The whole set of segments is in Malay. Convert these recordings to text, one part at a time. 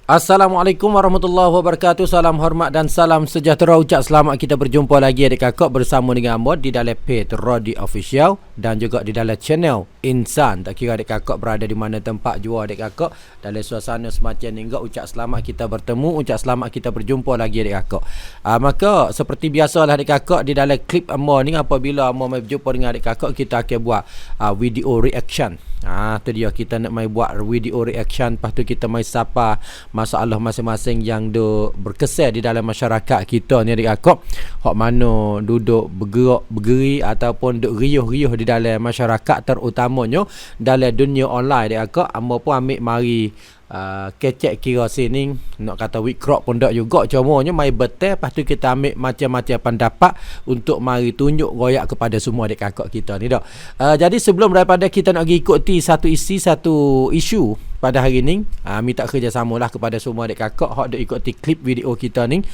Assalamualaikum warahmatullahi wabarakatuh. Salam hormat dan salam sejahtera. Ucap selamat kita berjumpa lagi adik kakak bersama dengan Amor di dalam page Rodi Official dan juga di dalam channel Insan. Tak kira adik kakak berada di mana tempat jua adik kakak, dalam suasana semacam ni enggak, ucap selamat kita bertemu, ucap selamat kita berjumpa lagi adik kakak. Maka seperti biasalah adik kakak, di dalam klip Amor ni apabila Amor mai berjumpa dengan adik kakak, kita akan buat video reaction. Tu dia, kita nak mai buat video reaction, lepas tu kita mai sapa masalah masing-masing yang berkesan di dalam masyarakat kita ni adik kakak. Hak mana duduk bergeri ataupun duk riuh-riuh di dalam masyarakat, terutamanya dalam dunia online adik kakak. Amor pun ambil mari kecek kira sini, nak kata wikrok pun tak juga, cumanya mai betul, lepas tu kita ambil macam-macam pendapat untuk mari tunjuk royak kepada semua adik kakak kita ni dah. Jadi sebelum daripada kita nak ikuti satu isu pada hari ni, minta kerjasamalah kepada semua adik kakak hak duk ikuti klip video kita ni,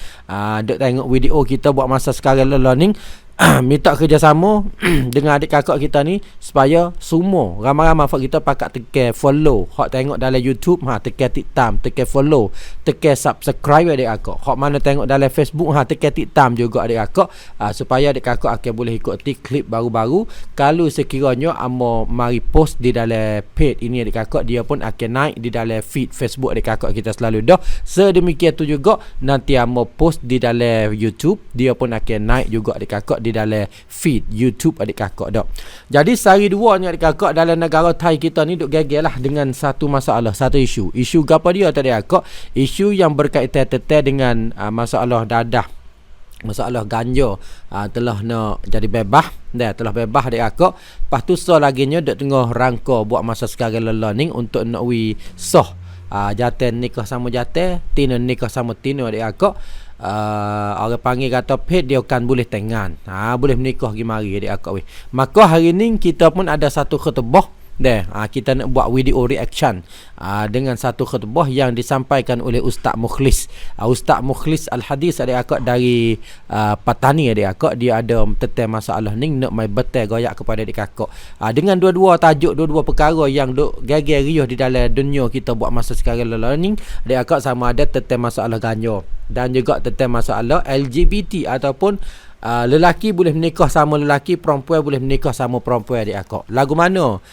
duk tengok video kita buat masa sekarang ni. Minta kerjasama dengan adik kakak kita ni supaya semua ramai-ramai kita pakat tekan follow. Hak tengok dalam YouTube, tekan tik tam, tekan follow, tekan subscribe adik kakak. Hak mana tengok dalam Facebook, tekan tik tam juga adik kakak, supaya adik kakak akan boleh ikuti klip baru-baru. Kalau sekiranya Amor mari post di dalam page ini adik kakak, dia pun akan naik di dalam feed Facebook adik kakak kita selalu dah. Sedemikian tu juga nanti Amor post di dalam YouTube, dia pun akan naik juga adik kakak di dalam feed YouTube adik kakak dak. Jadi sehari dua ni adik kakak dalam negara Thai kita ni duk gagal lah dengan satu masalah, satu isu. Isu apa dia tadi kakak? Isu yang berkaitan dengan masalah dadah, masalah ganja telah nak jadi bebas dah, telah bebas adik kakak. Lepas tu laginya duk tengah rangka buat masa sekarang ni untuk nak sah jaten nikah sama jaten, tina nikah sama tina adik kakak. Orang panggil kata pet dia kan boleh tengan, boleh menikah pergi mari adik akak weh. Maka hari ni kita pun ada satu khutbah dah, kita nak buat video reaction dengan satu khutbah yang disampaikan oleh Ustaz Mukhlis. Ustaz Mukhlis Al-Hadis adik akak dari Patani adik akak. Dia ada tentang masalah ni nak mai betul goyak kepada adik kakak, dengan dua-dua tajuk, dua-dua perkara yang duk gagal riuh di dalam dunia kita buat masa sekarang ni adik akak, sama ada tentang masalah ganja dan juga tentang masalah LGBT ataupun lelaki boleh menikah sama lelaki, perempuan boleh menikah sama perempuan adik akak. Lagu mana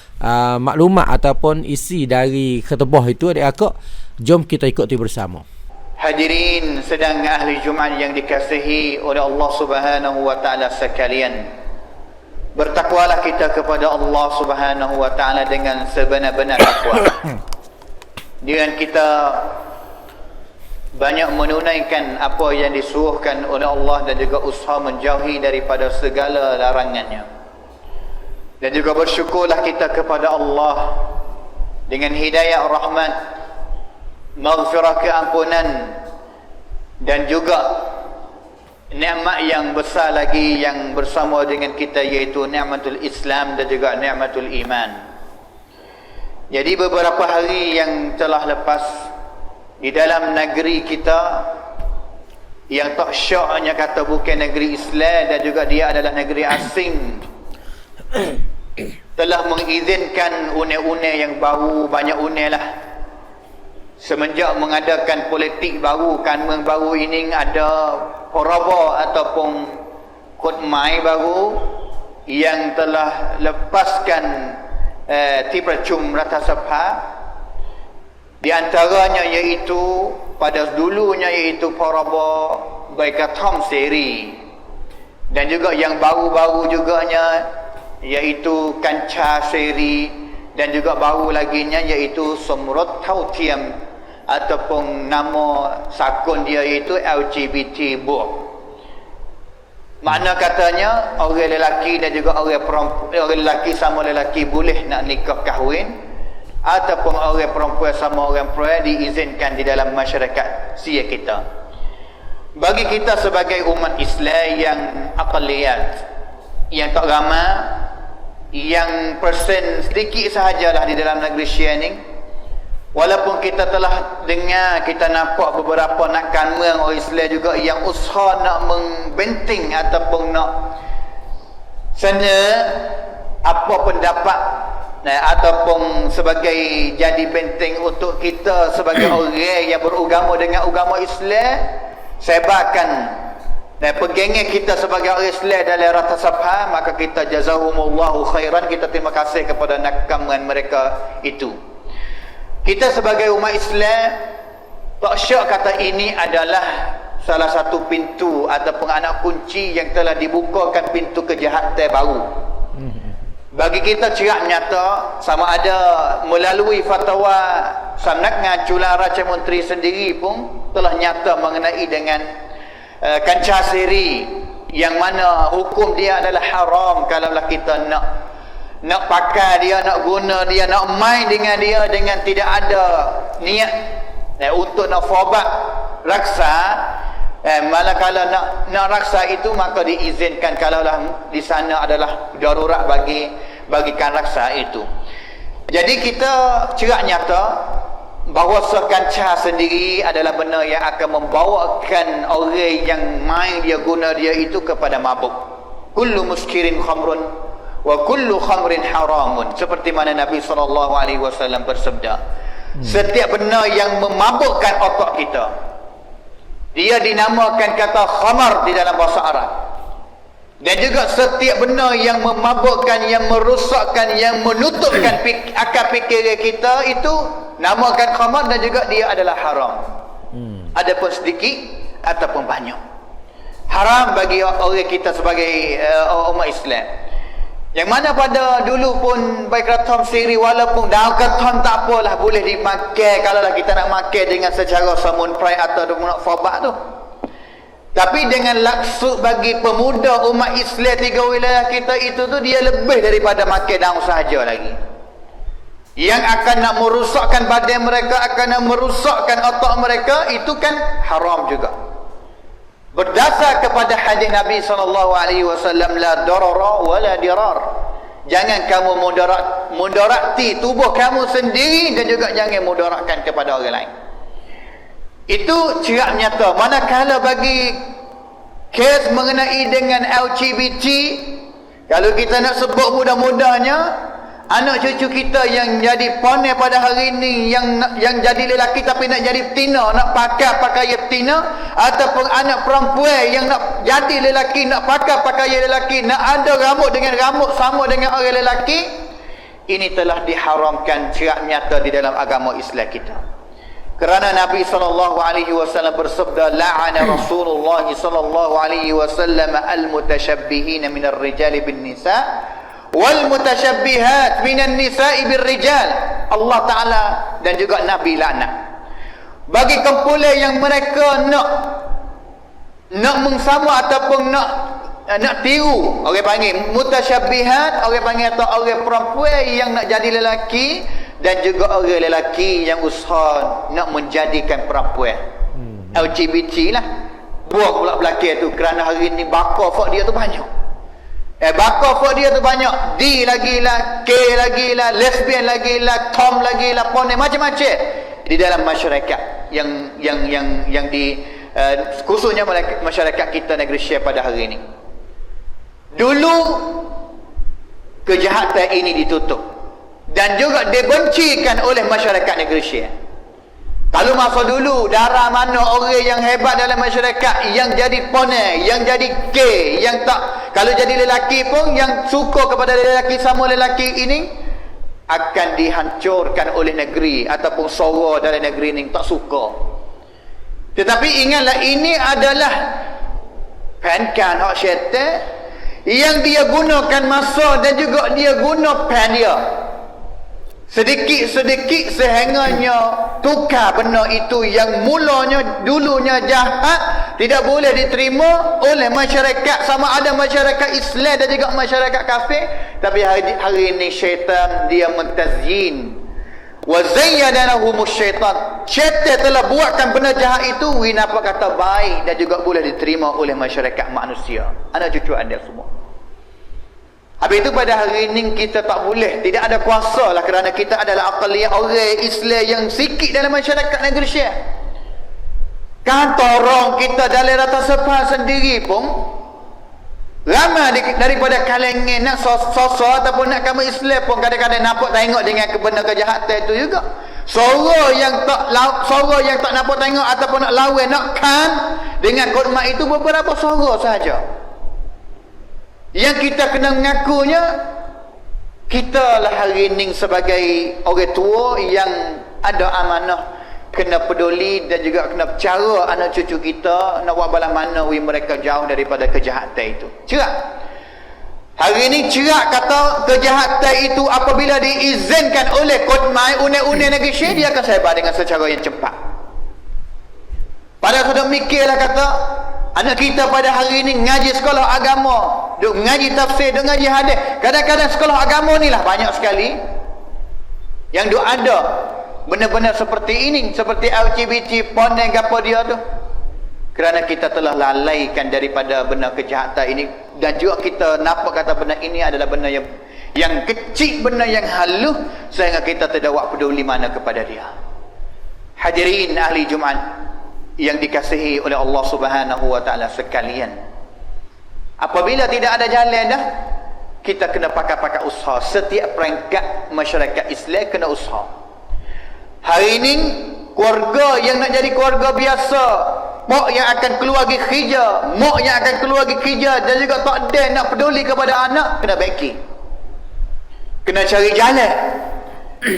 maklumat ataupun isi dari khutbah itu adik akak, jom kita ikuti bersama. Hadirin sedang ahli Jumaat yang dikasihi oleh Allah Subhanahu wa taala sekalian, bertakwalah kita kepada Allah Subhanahu wa taala dengan sebenar-benar takwa. Dengan kita banyak menunaikan apa yang disuruhkan oleh Allah dan juga usaha menjauhi daripada segala larangannya. Dan juga bersyukurlah kita kepada Allah dengan hidayah rahmat, maghfirah keampunan dan juga nikmat yang besar lagi yang bersama dengan kita, iaitu nikmatul Islam dan juga nikmatul iman. Jadi beberapa hari yang telah lepas di dalam negeri kita yang tak syaknya kata bukan negeri Islam dan juga dia adalah negeri asing, telah mengizinkan une-une yang baru, banyak une lah. Semenjak mengadakan politik baru, kanun baru ini, ada poraba ataupun kod-mai baru yang telah lepaskan Tipracum Ratha Sabha. Di antaranya iaitu pada dulunya iaitu poraba Baikatham Seri, dan juga yang baru-baru juganya iaitu Kancha Seri, dan juga baru laginya iaitu Somrot Tautiam ataupun nama sakun dia iaitu LGBT Book. Makna katanya orang lelaki dan juga orang perempuan, orang lelaki sama lelaki boleh nak nikah kahwin, ataupun orang perempuan sama orang perempuan diizinkan di dalam masyarakat sia kita. Bagi kita sebagai umat Islam yang aqliyat, yang tak ramai, yang persen sedikit sahajalah di dalam negeri Syiah ni, walaupun kita telah dengar, kita nampak beberapa nak kanmen orang Islam juga yang usaha nak membenting ataupun nak sana apa pendapat ataupun sebagai jadi benteng untuk kita sebagai orang yang beragama dengan agama Islam, sebarkan pegangan kita sebagai orang Islam dalam rata sabha, maka kita jazahumullahu khairan, kita terima kasih kepada nakaman mereka itu. Kita sebagai umat Islam tak syak kata ini adalah salah satu pintu ataupun anak kunci yang telah dibukakan pintu kejahatan baru. Bagi kita cerak nyata, sama ada melalui fatwa Samnatngan Julan Raja Menteri sendiri pun telah nyata mengenai dengan kancah siri, yang mana hukum dia adalah haram kalaulah kita nak pakai dia, nak guna dia, nak main dengan dia dengan tidak ada niat untuk nak fobat raksa. Malah kalau nak raksa itu, maka diizinkan kalaulah di sana adalah darurat bagikan raksa itu. Jadi kita cerak nyata bahawa kancah sendiri adalah benda yang akan membawakan orang yang main dia, guna dia itu kepada mabuk. Kullu muskirin khamrun wa kullu khamrin haramun, seperti mana Nabi SAW bersabda. Setiap benda yang memabukkan otak kita, dia dinamakan kata khamar di dalam bahasa Arab. Dan juga setiap benda yang memabukkan, yang merosakkan, yang menutupkan akal fikiran kita, itu namakan khamar, dan juga dia adalah haram. Adapun sedikit ataupun banyak, haram bagi orang kita sebagai umat Islam. Yang mana pada dulu pun baik ratam siri, walaupun daun keton tak apalah, boleh dimakai kalau lah kita nak makan dengan secara samunprai atau nak fobat tu. Tapi dengan maksud bagi pemuda umat Islam 3 wilayah kita itu tu, dia lebih daripada makan daun sahaja lagi, yang akan nak merosakkan badan mereka, akan nak merosakkan otak mereka, itu kan haram juga. Berdasar kepada hadis Nabi SAW, la darara wa la dirar. Jangan kamu mudarati tubuh kamu sendiri, dan juga jangan mudaratkan kepada orang lain. Itu cerak nyata. Manakala bagi kes mengenai dengan LGBT, kalau kita nak sebut mudah-mudahnya, anak cucu kita yang jadi ponel pada hari ini, yang jadi lelaki tapi nak jadi betina, nak pakai pakaian betina, ataupun anak perempuan yang nak jadi lelaki, nak pakai pakaian lelaki, nak ada rambut dengan rambut sama dengan orang lelaki, ini telah diharamkan cerak nyata di dalam agama Islam kita. Kerana Nabi SAW bersabda, la'ana Rasulullah SAW al-mutashabbihina minar rijali bin nisa wal mutashabbihat minan nisa'i bir rijal. Allah Ta'ala dan juga Nabi laknat bagi kumpulan yang mereka nak mengsama ataupun nak tiru, orang panggil mutashabbihat, orang panggil atau orang perempuan yang nak jadi lelaki, dan juga orang lelaki yang usaha nak menjadikan perempuan. LGBT lah. Buat pula belakang tu, kerana hari ni bakar fak dia tu banyak. Bakar fak dia tu banyak. D lagi lah, K lagi lah, lesbian lagi lah, Tom lagi lah, pone macam-macam di dalam masyarakat yang di khususnya masyarakat kita negeri Syekh pada hari ini. Dulu kejahatan ini ditutup dan juga dibencikan oleh masyarakat negeri Syekh. Kalau masa dulu, darah mana orang yang hebat dalam masyarakat, yang jadi ponel, yang jadi K, yang tak, kalau jadi lelaki pun yang suka kepada lelaki sama lelaki ini, akan dihancurkan oleh negeri ataupun sora dalam negeri ini tak suka. Tetapi ingatlah, ini adalah penkan hak syaitan yang dia gunakan masa dan juga dia guna pen dia sedikit-sedikit sehingganya tukar benda itu yang mulanya dulunya jahat, tidak boleh diterima oleh masyarakat, sama ada masyarakat Islam dan juga masyarakat kafir. Tapi hari ini syaitan dia mentazyin, wa zayyana lahumus syaitan. Syaitan telah buatkan benda jahat itu apa kata baik dan juga boleh diterima oleh masyarakat manusia, anak cucu anda semua. Habis itu pada hari ini kita tak boleh, tidak ada kuasa lah, kerana kita adalah aqliyah orang Islam yang sikit dalam masyarakat negeri Syekh. Kan torong kita dalam rata sepah sendiri pun Ramai daripada kalangan nak sosok ataupun nak kamu Islam pun kadang-kadang nampak tengok dengan benda kejahatan itu juga. Suara yang tak nampak tengok ataupun nak lawan, nak kan dengan khidmat itu beberapa suara sahaja. Yang kita kena mengakunya, kita lah hari ini sebagai orang tua yang ada amanah, kena peduli dan juga kena cara anak cucu kita nak buat bala mana mereka jauh daripada kejahatan itu. Cerak. Hari ini cerak kata kejahatan itu apabila diizinkan oleh khidmat undang-undang negeri Syekh, dia akan sebar dengan secara yang cepat. Pada sudah mikirlah kata anak kita pada hari ini ngaji sekolah agama, duk ngaji tafsir, duk ngaji hadis. Kadang-kadang sekolah agama ni lah banyak sekali yang duk ada benda-benda seperti ini, seperti LGBT, ponen apa dia tu. Kerana kita telah lalaikan daripada benda kejahatan ini, dan juga kita nampak kata benda ini adalah benda yang kecil, benda yang halus, sehingga kita tidak buat peduli mana kepada dia. Hadirin ahli Jumaat yang dikasihi oleh Allah Subhanahu wa taala sekalian, apabila tidak ada jalan dah, kita kena pakai usaha. Setiap perangkat masyarakat Islam kena usaha. Hari ini keluarga yang nak jadi keluarga biasa, mak yang akan keluar pergi kerja, mak yang akan keluar pergi kerja dan juga tak ada nak peduli kepada anak, kena baiki, kena cari jalan.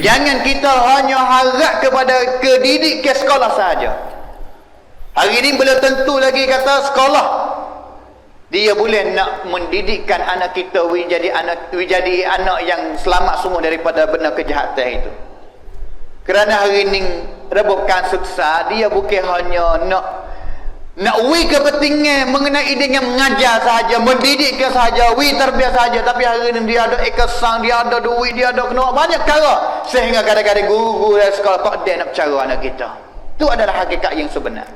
Jangan kita hanya harap kepada kedidik ke sekolah sahaja. Hari ini belum tentu lagi kata sekolah dia boleh nak mendidikkan anak kita menjadi anak yang selamat semua daripada benda kejahatan itu. Kerana hari ini rebukan sukses, dia bukan hanya nak kepentingan mengenai dengan mengajar sahaja, mendidik ke sahaja, terbiasa sahaja, tapi hari ini dia ada ekasang, dia ada duit, dia ada kena banyak cara, sehingga kadang-kadang guru dari sekolah tak ada nak bercara anak kita. Itu adalah hakikat yang sebenar.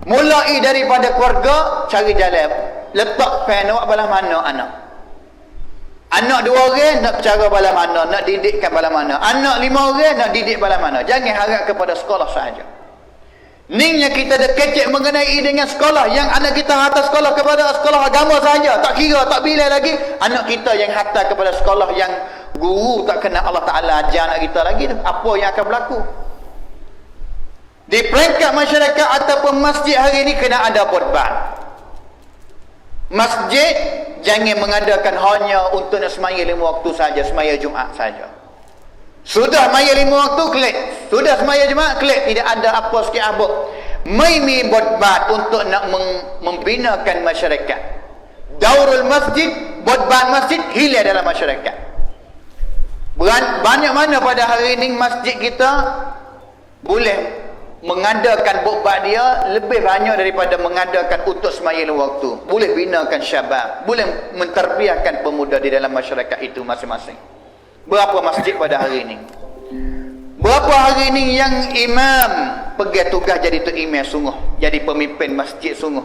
Mulai daripada keluarga, cari jalan, letak pen awak belah mana anak. Anak 2 orang nak bercara bala mana, nak didikkan bala mana. Anak 5 orang nak didik bala mana. Jangan harap kepada sekolah sahaja. Ningnya kita dah kecek mengenai dengan sekolah, yang anak kita hantar sekolah kepada sekolah agama sahaja, tak kira, tak bila lagi. Anak kita yang hantar kepada sekolah yang guru tak kenal Allah Ta'ala ajar anak kita lagi, apa yang akan berlaku? Di peringkat masyarakat ataupun masjid hari ini kena ada khutbah. Masjid jangan mengadakan hanya untuk nak semaya 5 waktu saja, semaya Jumaat saja. Sudah semaya 5 waktu klik, sudah semaya Jumaat klik, tidak ada apa sikit abuk. Mai khutbah untuk nak membinakan masyarakat. Daurul masjid, khutbah masjid hilang dalam masyarakat. Banyak mana pada hari ini masjid kita boleh mengadakan khutbah dia lebih banyak daripada mengadakan untuk semaya waktu. Boleh binakan syabab, boleh menterbiahkan pemuda di dalam masyarakat itu masing-masing. Berapa masjid pada hari ini? Berapa hari ini yang imam pergi tugas jadi tu imam sungguh, jadi pemimpin masjid sungguh,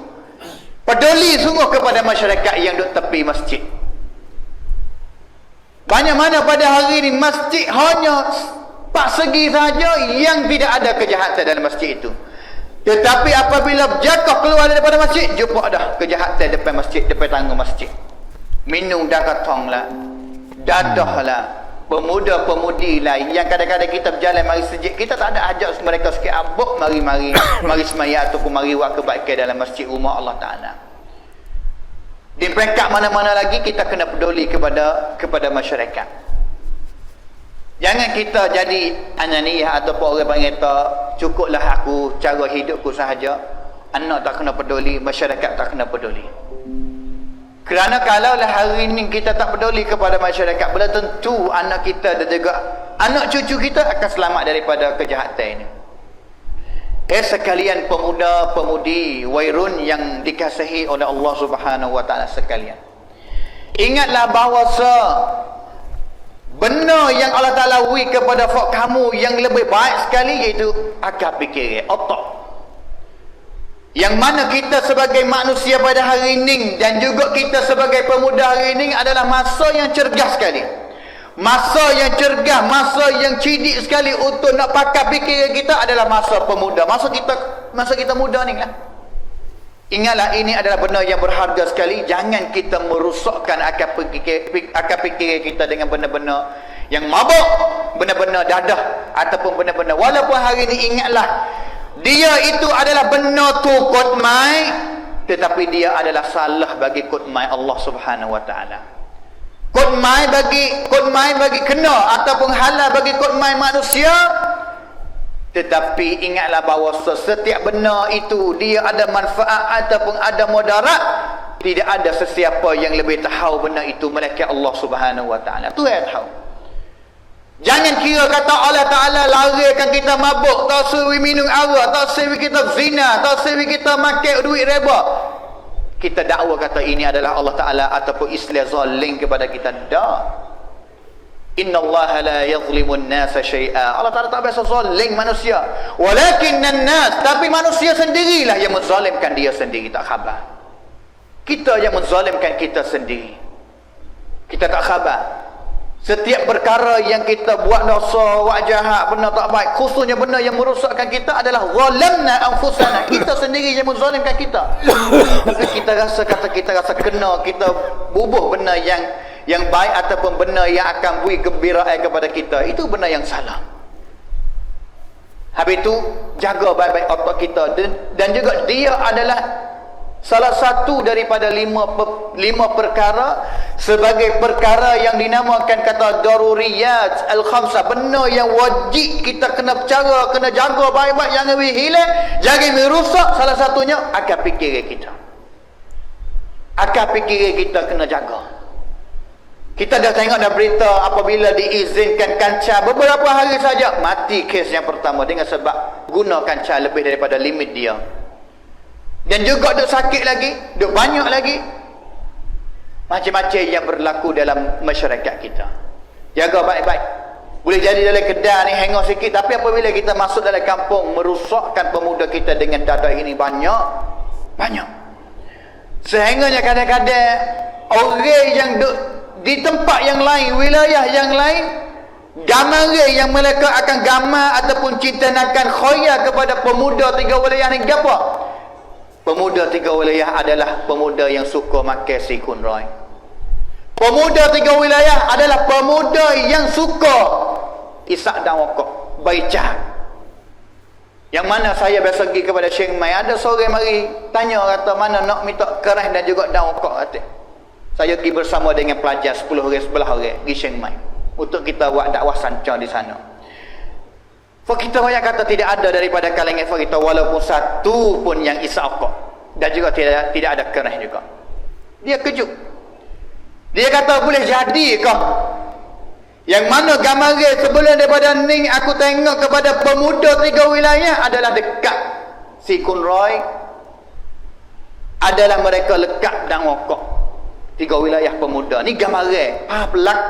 peduli sungguh kepada masyarakat yang duduk tepi masjid. Banyak mana pada hari ini masjid hanya pak segi saja yang tidak ada kejahatan dalam masjid itu. Tetapi apabila berjakah keluar daripada masjid, jumpa dah kejahatan depan masjid, depan tangga masjid. Minum darah tong lah, dadah lah, pemuda-pemudi lah yang kadang-kadang kita berjalan mari sejid, kita tak ada ajak mereka sikit abuk, mari semaya ataupun mari buat kebaikan dalam masjid rumah Allah Ta'ala. Di peringkat mana-mana lagi kita kena peduli kepada masyarakat. Jangan kita jadi ananiyah ataupun orang panggil tak, cukuplah aku cara hidupku sahaja. Anak tak kena peduli, masyarakat tak kena peduli. Kerana kalaulah hari ini kita tak peduli kepada masyarakat, belum tentu anak kita dan juga anak cucu kita akan selamat daripada kejahatan ini. Sekalian pemuda-pemudi wairun yang dikasihi oleh Allah Subhanahu wa taala sekalian. Ingatlah bahawa benda yang Allah Ta'ala beri kepada kamu yang lebih baik sekali, iaitu akal fikir, otak. Yang mana kita sebagai manusia pada hari ini dan juga kita sebagai pemuda hari ini adalah masa yang cergas sekali. Masa yang cergas, masa yang cerdik sekali untuk nak pakai fikir kita adalah masa pemuda. Masa kita muda ni lah. Ingatlah, ini adalah benda yang berharga sekali. Jangan kita merosakkan akal fikir kita dengan benda-benda yang mabuk, benda-benda dadah ataupun benda-benda. Walaupun hari ini ingatlah, dia itu adalah benda tu kotmai, tetapi dia adalah salah bagi kotmai Allah Subhanahu wa taala. Kotmai bagi kena ataupun halal bagi kotmai manusia. Tetapi ingatlah bahawa setiap benda itu dia ada manfaat ataupun ada mudarat. Tidak ada sesiapa yang lebih tahu benda itu melainkan Allah Subhanahu wa taala. Tu yang tahu. Jangan kira kata Allah Taala larikan kita mabuk, tak suruh minum arak, tak suruh kita zina, tak suruh kita makan duit riba. Kita dakwa kata ini adalah Allah Taala ataupun Islam zalim kepada kita. Tak. Inna Allah la yazlimun nasa syai'a. Allah Ta'ala tak biasa zalim manusia. Walakinnan nas, tapi manusia sendirilah yang menzalimkan dia sendiri, tak khabar. Kita yang menzalimkan kita sendiri. Kita tak khabar. Setiap perkara yang kita buat dosa, buat jahat, benda tak baik, khususnya benda yang merosakkan kita adalah zalamna anfusana. Kita sendiri yang menzalimkan kita. Tapi kita rasa kena, kita bubuh benda yang baik ataupun benda yang akan beri gembiraan kepada kita, itu benda yang salah. Habis itu jaga baik-baik otak kita, dan juga dia adalah salah satu daripada lima perkara sebagai perkara yang dinamakan kata daruriyat al-khamsah, benda yang wajib kita kena jaga baik-baik, jangan hilang, jangan merosak. Salah satunya akal fikir kita. Akal fikir kita kena jaga. Kita dah tengok dah berita apabila diizinkan kancah beberapa hari saja mati kes yang pertama dengan sebab guna kancah lebih daripada limit dia. Dan juga duk sakit lagi, duk banyak lagi. Macam-macam yang berlaku dalam masyarakat kita. Jaga baik-baik. Boleh jadi dalam kedai ni hengok sikit, tapi apabila kita masuk dalam kampung merosakkan pemuda kita dengan dadah ini banyak. Sehingganya kadang-kadang orang yang duk di tempat yang lain, wilayah yang lain, gambar yang mereka akan gambar ataupun cintanakan khoya kepada pemuda tiga wilayah ni apa? Pemuda tiga wilayah adalah pemuda yang suka makan sikun roy. Pemuda tiga wilayah adalah pemuda yang suka isak dan wakok, baicah. Yang mana saya biasa pergi kepada Chiang Mai, ada seorang mari tanya kata mana nak minta keras dan juga dan wakok kata. Saya pergi bersama dengan pelajar 10 orang 11 orang di Chiang Mai untuk kita buat dakwah sanca di sana. Kita banyak kata tidak ada daripada kalangan kita walaupun satu pun yang isap rokok, dan juga tidak ada keras juga. Dia kejut. Dia kata boleh jadi kah? Yang mana gambaran sebelum daripada ni aku tengok kepada pemuda tiga wilayah adalah dekat Sikun Roy, adalah mereka lekat dan rokok. Tiga wilayah pemuda ni gambaran pelak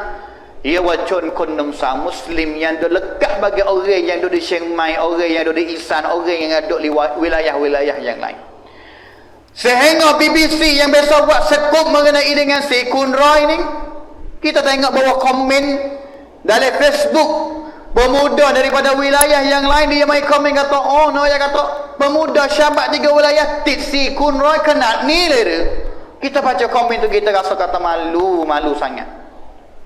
ia wacun kondom sah muslim yang lekat bagi orang yang duduk di Chiang Mai, orang yang duduk di Isan, orang yang duduk di wilayah-wilayah yang lain. Sehingga BBC yang biasa buat sekup mengenai dengan Sikun Roy ni, kita tengok bawa komen dalam Facebook pemuda daripada wilayah yang lain, dia mai komen kata oh no, dia kata pemuda syabat tiga wilayah tit Sikun Roy kena ni le. Kita baca komen tu kita rasa kata malu sangat.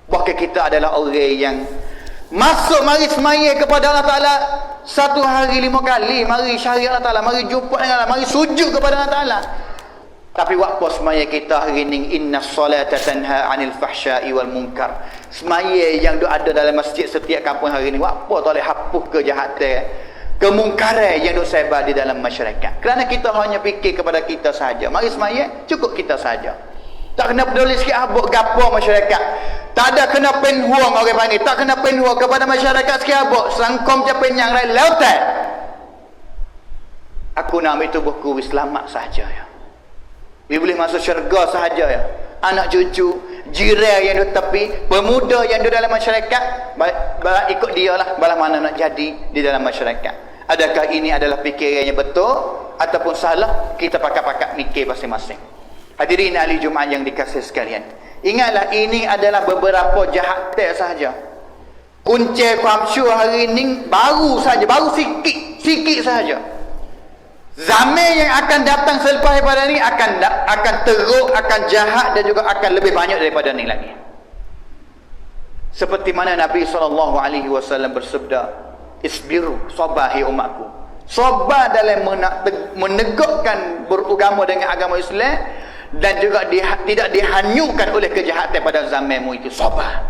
Bahkan kita adalah orang yang masuk mari semaya kepada Allah Ta'ala satu hari 5 kali, mari syariat Allah Ta'ala, mari jumpa dengan Allah, mari sujud kepada Allah Ta'ala. Tapi waktu semaya kita hari ini, inna salata tanha anil fahsya'i wal munkar. Semaya yang ada dalam masjid setiap kampung hari ini, waktu tak boleh hapus kejahatan, kemungkaran yang sebar di dalam masyarakat. Kerana kita hanya fikir kepada kita saja. Mari semaya, cukup kita saja. Tak kena peduli sikit habuk gapo masyarakat. Tak ada kena penhuang orang panggil. Tak kena penhuang kepada masyarakat sikit habuk. Sangkom je penyang rai lautan. Aku nak ambil tubuh ku selamat sahaja ya. Dia boleh masuk syurga sahaja ya. Anak cucu, jiran yang duduk tepi, pemuda yang duduk dalam masyarakat, balas ikut dia lah, balas mana nak jadi di dalam masyarakat. Adakah ini adalah fikiran yang betul ataupun salah? Kita pakat-pakat mikir masing-masing. Hadirin ahli Jumaat yang dikasihi sekalian, ingatlah ini adalah beberapa jahatan sahaja. Kunci Kuamsyu hari ini baru saja, baru sikit sahaja. Zaman yang akan datang selepas daripada ni akan teruk, akan jahat dan juga akan lebih banyak daripada ni lagi. Seperti mana Nabi SAW bersabda, isbiru, sabar hai umatku. Sabar dalam menegakkan beragama dengan agama Islam dan juga tidak dihanyutkan oleh kejahatan pada zamanmu itu. Sabar.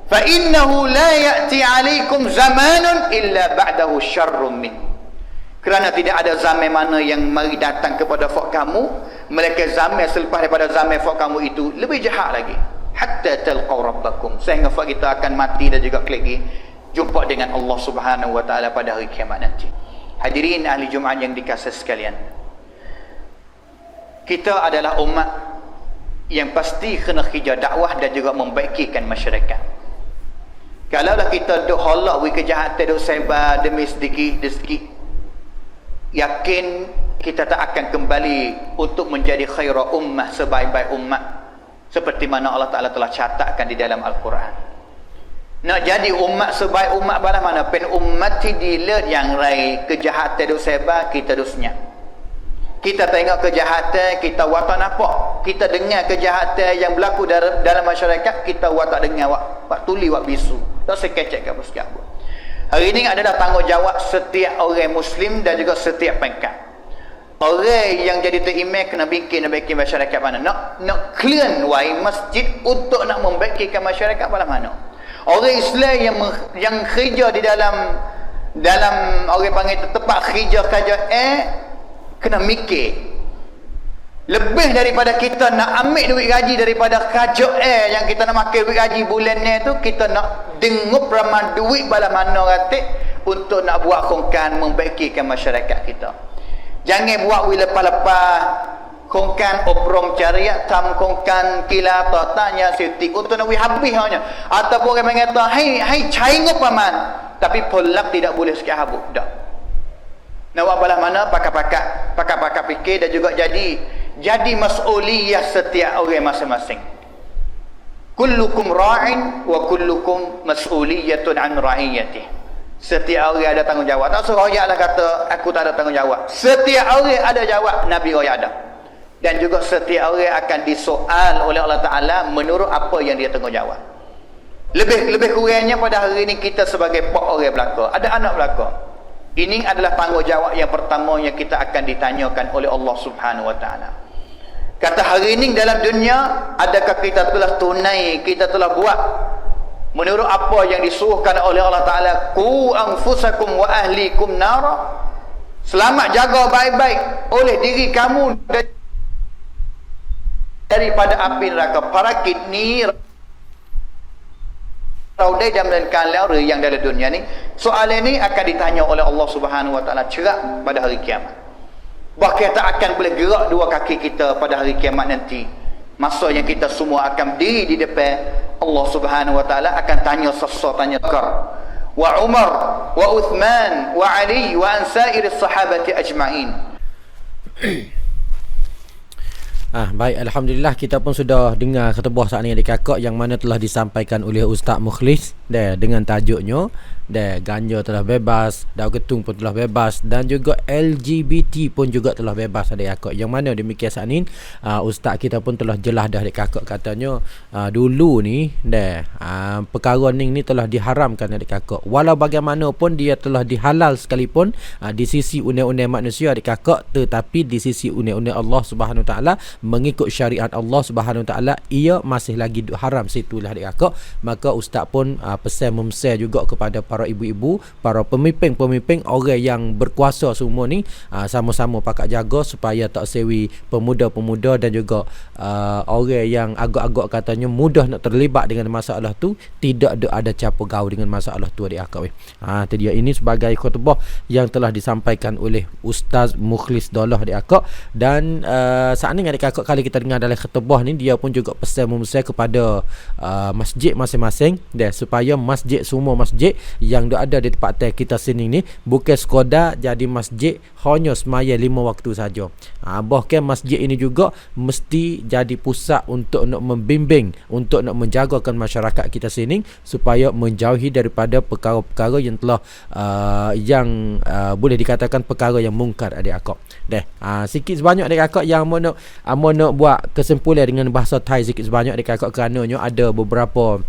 Fa innahu la ya'ti 'alaikum zamanun illa ba'dahu syarrun min. Kerana tidak ada zaman mana yang mari datang kepada fak kamu, mereka zaman selepas daripada zaman fak kamu itu lebih jahat lagi. Hatta talqaw rabbakum, sehingga fak kita akan mati dan juga lagi jumpa dengan Allah Subhanahu wa taala pada hari kiamat nanti. Hadirin ahli Jumaat yang dikasihi sekalian, kita adalah umat yang pasti kena kerja dakwah dan juga membaikikan masyarakat. Kalaulah kita duk halak we kejahatan duk sebar demi sedikit, yakin kita tak akan kembali untuk menjadi khairul ummah, sebaik-baik umat, seperti mana Allah Ta'ala telah catatkan di dalam Al-Quran. Nak jadi umat sebaik umat balas mana? Pen ummati dilat yang rai kejahatan duk sebar, kita duk senyap. Kita tengok kejahatan, kita watak nampak. Kita dengar kejahatan yang berlaku dalam masyarakat, kita watak dengar, wak tuli, wak bisu. Tak sekecek ke apa sekali. Hari ini adalah tanggungjawab setiap orang Muslim dan juga setiap pangkat. Orang yang jadi terimam kena bikin masyarakat mana? Nak clean wai masjid untuk nak membaikkan masyarakat pada mana? Orang Islam yang kerja di dalam orang panggil tempat kerja kena mikir. Lebih daripada kita nak ambil duit gaji daripada kerja yang kita nak makan duit gaji bulan ni tu, kita nak dengup ramai duit bala mana ratik untuk nak buat kongkan membaikikan masyarakat kita. Jangan buat lepas-lepas kongkan obrong cariat tam kongkan kila tanya setik untuk nak habis hanya, ataupun orang mengata hai caingup paman tapi polak tidak boleh sikit habuk dak. Nak buat bala mana pakak fikir dan juga jadi mas'uliyah setiap orang masing-masing. Kullukum ra'in wa kullukum mas'uliyatun an ra'iyatih. Setiap orang ada tanggungjawab. Tak seroyak lah kata aku tak ada tanggungjawab. Setiap orang ada jawab, Nabi royak ada. Dan juga setiap orang akan disoal oleh Allah Ta'ala menurut apa yang dia tanggungjawab. Lebih kurangnya pada hari ini kita sebagai pak orang belaka, ada anak belaka. Ini adalah tanggungjawab yang pertama yang kita akan ditanyakan oleh Allah Subhanahu wa taala. Kata hari ini dalam dunia, adakah kita telah tunai, kita telah buat menurut apa yang disuruhkan oleh Allah Ta'ala? Qu anfusakum wa ahlikum nara. Selamat jaga baik-baik oleh diri kamu daripada api neraka. Parakit ni raudai dan kalar yang dalam dunia ni. Soalan ini akan ditanya oleh Allah Subhanahu wa taala cerak pada hari kiamat. Bahkan tak akan boleh gerak dua kaki kita pada hari kiamat nanti. Masa yang kita semua akan berdiri di depan Allah Subhanahu wa taala, akan tanya tanya kar. Wa Umar wa Uthman wa Ali wa ansair sahabati ajma'in. Baik, Alhamdulillah kita pun sudah dengar ketebuah saat ini adik kakak yang mana telah disampaikan oleh Ustaz Mukhlis dengan tajuknya ganja telah bebas, daun ketung pun telah bebas dan juga LGBT pun juga telah bebas adik kakak. Yang mana demikian saat ini Ustaz kita pun telah jelas dah adik kakak, katanya dulu ni perkara ni telah diharamkan adik kakak. Walau bagaimanapun dia telah dihalal sekalipun di sisi undang-undang manusia adik kakak, tetapi di sisi undang-undang Allah Subhanahu Wa Taala, mengikut syariat Allah Subhanahu Wa Taala, ia masih lagi haram situlah adik kakak. Maka Ustaz pun pesan memesan juga kepada para ibu-ibu, para pemimpin-pemimpin, orang yang berkuasa semua ni, sama-sama pakat jaga supaya tak sewi pemuda-pemuda dan juga orang yang agak-agak katanya mudah nak terlibat dengan masalah tu, tidak ada campur gaul dengan masalah tu adik akak. Itu dia, ini sebagai khutbah yang telah disampaikan oleh Ustaz Mukhlis Dollah adik akak. Dan saat ni adik akak kali kita dengar dalam khutbah ni, dia pun juga pesan memesan kepada masjid masing-masing supaya semua masjid yang ada di tempat kita sini ni bukan sekadar jadi masjid hanya semaya 5 waktu saja. Bahkan masjid ini juga mesti jadi pusat untuk nak membimbing, untuk nak menjagakan masyarakat kita sini supaya menjauhi daripada perkara-perkara yang telah boleh dikatakan perkara yang mungkar adik akak. Sikit sebanyak adik akak yang mau nak buat kesimpulan dengan bahasa Thai sikit sebanyak adik akak, kerananya ada beberapa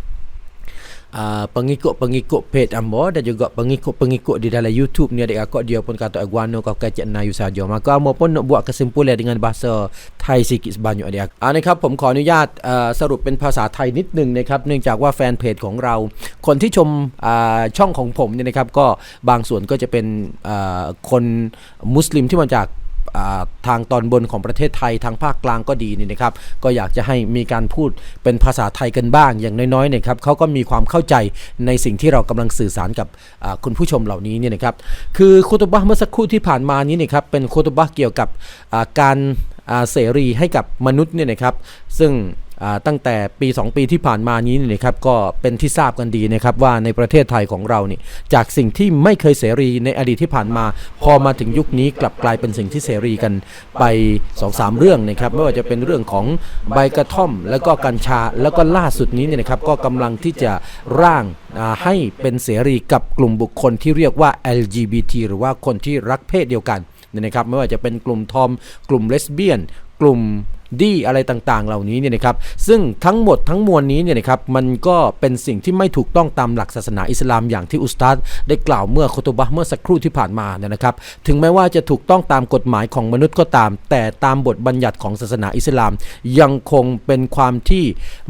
pengikut page Ambo dan juga pengikut di dalam YouTube ni adik akak, dia pun kata guano kau kacak Melayu saja. Maka Ambo pun nak buat kesimpulan dengan bahasaไทย sikit sebanyak adik akak. นะครับผมขออนุญาตสรุปเป็นภาษาไทยนิดนึงนะครับเนื่องจากว่าแฟนเพจของเราคนที่ชมช่องของผมเนี่ยนะครับก็บางส่วนก็จะเป็นคนมุสลิมที่มาจากทางตอนบนของประเทศไทยทางภาคกลางก็ดีนี่นะครับก็อยากจะให้มีการพูดเป็นภาษาไทยกันบ้างอย่างน้อยๆเนี่ยครับเขาก็มีความเข้าใจในสิ่งที่เรากำลังสื่อสารกับคุณผู้ชมเหล่านี้เนี่ยนะครับคือคุตบะห์เมื่อสักครู่ที่ผ่านมานี้นะครับเป็นคุตบะห์เกี่ยวกับการเสรีให้กับมนุษย์เนี่ยนะครับซึ่งตั้งแต่ปี2ปีที่ผ่านมานี้นะครับก็เป็นที่ทราบกันดีนะครับว่าในประเทศไทยของเราเนี่ยจากสิ่งที่ไม่เคยเสรีในอดีตที่ผ่านมาพอมาถึงยุคนี้กลับกลายเป็นสิ่งที่เสรีกันไป 2-3 เรื่องนะครับไม่ว่าจะเป็นเรื่องของใบกระท่อมแล้วก็กัญชาแล้วก็ล่าสุดนี้เนี่ยนะครับก็กำลังที่จะร่างให้เป็นเสรีกับกลุ่มบุคคลที่เรียกว่า LGBT หรือว่าคนที่รักเพศเดียวกันนะครับไม่ว่าจะเป็นกลุ่มทอมกลุ่มเลสเบี้ยนกลุ่มดีอะไรต่างๆเหล่านี้เนี่ยนะครับซึ่งทั้งหมดทั้งมวลนี้เนี่ยนะครับมันก็เป็นสิ่งที่ไม่ถูกต้องตามหลักศาสนาอิสลามอย่างที่อุสตาดได้กล่าวเมื่อคุตบะห์เมื่อสักครู่ที่ผ่านมานะครับถึงแม้ว่าจะถูกต้องตามกฎหมายของมนุษย์ก็ตามแต่ตามบทบัญญัติของศาสนาอิสลามยังคงเป็นความที่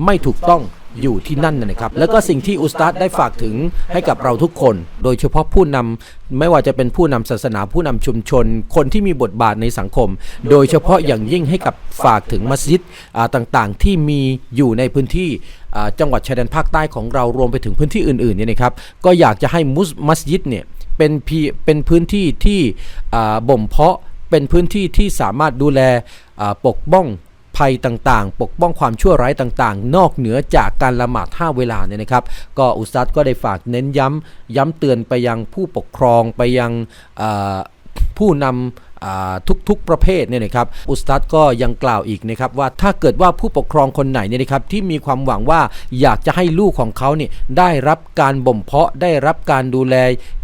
ไม่ถูกต้องอยู่ที่นั่นนะครับแล้วก็สิ่งที่อุสตาดได้ฝากถึงให้กับเราทุกคนโดยเฉพาะผู้นำไม่ว่าจะเป็นผู้นำศาสนาผู้นำชุมชนคนที่มีบทบาทในสังคมโดยเฉพาะอย่างยิ่งให้กับฝากถึงมัสยิดต่างๆที่มีอยู่ในพื้นที่จังหวัดชายแดนภาคใต้ของเรารวมไปถึงพื้นที่อื่นๆเนี่ยนะครับก็อยากจะให้มัสยิดเนี่ยเป็นพื้นที่ที่บ่มเพาะเป็นพื้นที่ที่สามารถดูแลปกป้องภัยต่างๆปกป้องความชั่วร้ายต่างๆนอกเหนือจากการละหมาด5เวลาเนี่ยนะครับก็อุสตัดก็ได้ฝากเน้นย้ำเตือนไปยังผู้ปกครองไปยังผู้นำทุกๆประเภทเนี่ยนะครับอุสตัดก็ยังกล่าวอีกนะครับว่าถ้าเกิดว่าผู้ปกครองคนไหนเนี่ยนะครับที่มีความหวังว่าอยากจะให้ลูกของเขาเนี่ยได้รับการบ่มเพาะได้รับการดูแล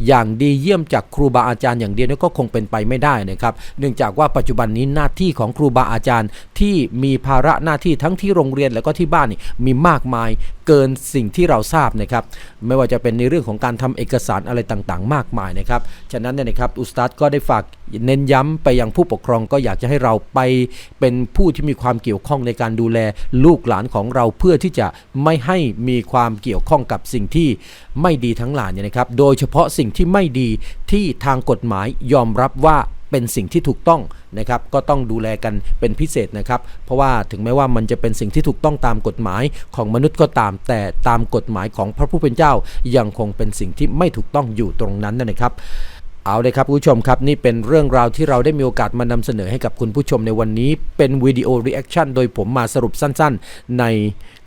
อย่างดีเยี่ยมจากครูบาอาจารย์อย่างเดียวนี่ก็คงเป็นไปไม่ได้นะครับเนื่องจากว่าปัจจุบันนี้หน้าที่ของครูบาอาจารย์ที่มีภาระหน้าที่ทั้งที่โรงเรียนแล้วก็ที่บ้านนี่มีมากมายเกินสิ่งที่เราทราบนะครับไม่ว่าจะเป็นในเรื่องของการทำเอกสารอะไรต่างๆมากมายนะครับฉะนั้นเนี่ยนะครับอุสตัดก็ได้ฝากเน้นย้ำไปยังผู้ปกครองก็อยากจะให้เราไปเป็นผู้ที่มีความเกี่ยวข้องในการดูแลลูกหลานของเราเพื่อที่จะไม่ให้มีความเกี่ยวข้องกับสิ่งที่ไม่ดีทั้งหลายเนี่ยนะครับโดยเฉพาะสิ่งที่ไม่ดีที่ทางกฎหมายยอมรับว่าเป็นสิ่งที่ถูกต้องนะครับก็ต้องดูแลกันเป็นพิเศษนะครับเพราะว่าถึงแม้ว่ามันจะเป็นสิ่งที่ถูกต้องตามกฎหมายของมนุษย์ก็ตามแต่ตามกฎหมายของพระผู้เป็นเจ้ายังคงเป็นสิ่งที่ไม่ถูกต้องอยู่ตรงนั้นนะครับเอาเลยครับผู้ชมครับนี่เป็นเรื่องราวที่เราได้มีโอกาสมานำเสนอให้กับคุณผู้ชมในวันนี้เป็นวิดีโอรีแอคชั่นโดยผมมาสรุปสั้นๆใน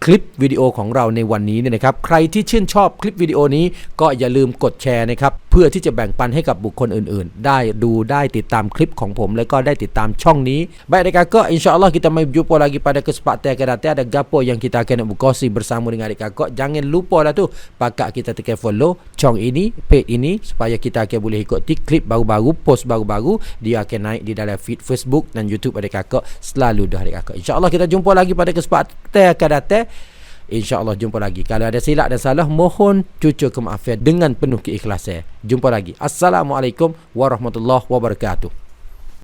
คลิปวิดีโอของเราในวันนี้เนี่ยนะครับใครที่ชื่นชอบคลิปวิดีโอนี้ก็อย่าลืมกดแชร์นะครับเพื่อที่จะแบ่งปันให้กับบุคคลอื่นๆได้ดูได้ติดตามคลิปของผมและก็ได้ติดตามช่องนี้ Baik adik kakak, insya-Allah kita mai berjumpa lagi pada kesempatan akan datang. Ada gapo yang kita akan nak berkongsi bersama dengan adik kakak. Jangan lupa lah tu pakak kita tekan follow chong ini, page ini supaya kita akan boleh ikuti klip baru-baru, post baru-baru dia akan naik di dalam feed Facebook dan YouTube adik kakak selalu dah adik kakak. Insya-Allah kita jumpa lagi pada kesempatan akan datang. InsyaAllah jumpa lagi. Kalau ada silap dan salah, mohon cucur kemaafan dengan penuh keikhlasan. Jumpa lagi. Assalamualaikum warahmatullahi wabarakatuh.